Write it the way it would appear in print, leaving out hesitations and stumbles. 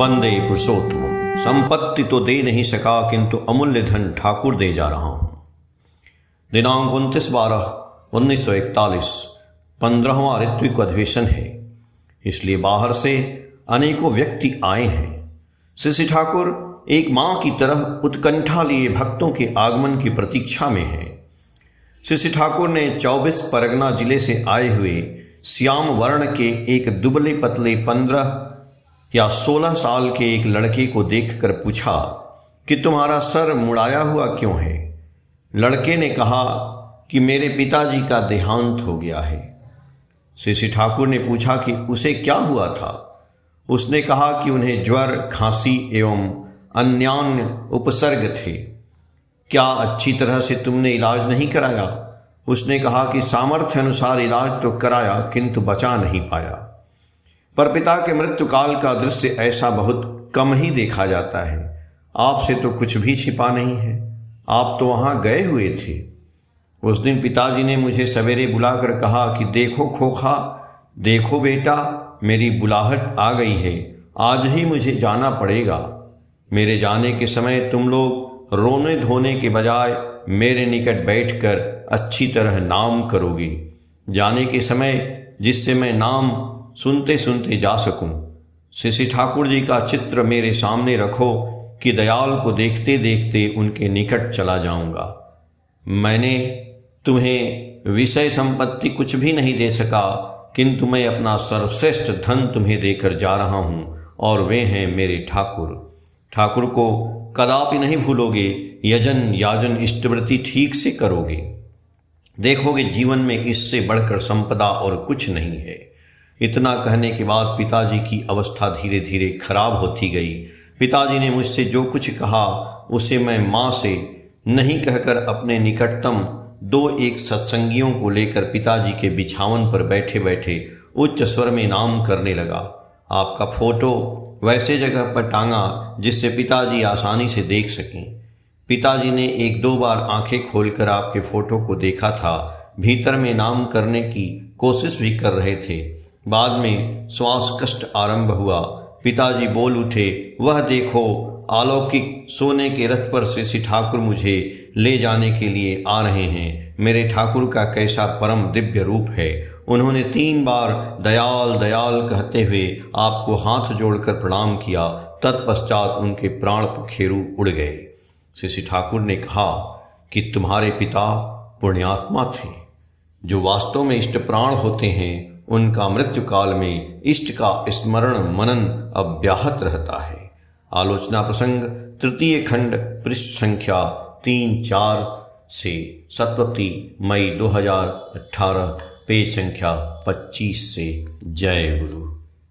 वंदे पुरुषोत्तम। संपत्ति तो दे नहीं सका किंतु अमूल्य धन ठाकुर दे जा रहा हूं। दिनांक 29/12/1941 15वां ऋत्विक अधिवेशन है, इसलिए बाहर से अनेकों व्यक्ति आए हैं। श्री ठाकुर एक मां की तरह उत्कंठा लिए भक्तों के आगमन की प्रतीक्षा में है। श्री ठाकुर ने 24 परगना जिले से आए हुए श्याम वर्ण के एक दुबले पतले 15 या 16 साल के एक लड़के को देखकर पूछा कि तुम्हारा सर मुड़ाया हुआ क्यों है। लड़के ने कहा कि मेरे पिताजी का देहांत हो गया है। श्री ठाकुर ने पूछा कि उसे क्या हुआ था। उसने कहा कि उन्हें ज्वर, खांसी एवं अन्यान्य उपसर्ग थे। क्या अच्छी तरह से तुमने इलाज नहीं कराया? उसने कहा कि सामर्थ्य अनुसार इलाज तो कराया किंतु बचा नहीं पाया। पर पिता के मृत्यु काल का दृश्य ऐसा बहुत कम ही देखा जाता है। आपसे तो कुछ भी छिपा नहीं है, आप तो वहां गए हुए थे। उस दिन पिताजी ने मुझे सवेरे बुलाकर कहा कि देखो खोखा, देखो बेटा, मेरी बुलाहट आ गई है, आज ही मुझे जाना पड़ेगा। मेरे जाने के समय तुम लोग रोने धोने के बजाय मेरे निकट बैठकर अच्छी तरह नाम करोगे। जाने के समय जिससे मैं नाम सुनते सुनते जा सकूं। श्री ठाकुर जी का चित्र मेरे सामने रखो कि दयाल को देखते देखते उनके निकट चला जाऊंगा। मैंने तुम्हें विषय संपत्ति कुछ भी नहीं दे सका, किंतु मैं अपना सर्वश्रेष्ठ धन तुम्हें देकर जा रहा हूं, और वे हैं मेरे ठाकुर। ठाकुर को कदापि नहीं भूलोगे, यजन याजन इष्टवृत्ति ठीक से करोगे। देखोगे जीवन में इससे बढ़कर संपदा और कुछ नहीं है। इतना कहने के बाद पिताजी की अवस्था धीरे धीरे खराब होती गई। पिताजी ने मुझसे जो कुछ कहा उसे मैं माँ से नहीं कहकर अपने निकटतम 2-1 सत्संगियों को लेकर पिताजी के बिछावन पर बैठे बैठे उच्च स्वर में नाम करने लगा। आपका फोटो वैसे जगह पर टांगा जिससे पिताजी आसानी से देख सकें। पिताजी ने 1-2 बार आंखें खोलकर आपके फोटो को देखा था। भीतर में नाम करने की कोशिश भी कर रहे थे। बाद में श्वास कष्ट आरंभ हुआ। पिताजी बोल उठे, वह देखो अलौकिक सोने के रथ पर श्री ठाकुर मुझे ले जाने के लिए आ रहे हैं। मेरे ठाकुर का कैसा परम दिव्य रूप है। उन्होंने 3 बार दयाल दयाल कहते हुए आपको हाथ जोड़कर प्रणाम किया। तत्पश्चात उनके प्राण पखेरु उड़ गए। श्री ठाकुर ने कहा कि तुम्हारे पिता पुण्यात्मा थे। जो वास्तव में इष्ट प्राण होते हैं उनका मृत्यु काल में इष्ट का स्मरण मनन अव्याहत रहता है। आलोचना प्रसंग 3 खंड पृष्ठ संख्या 3-4 से 27 मई 2018 पेज संख्या 25 से। जय गुरु।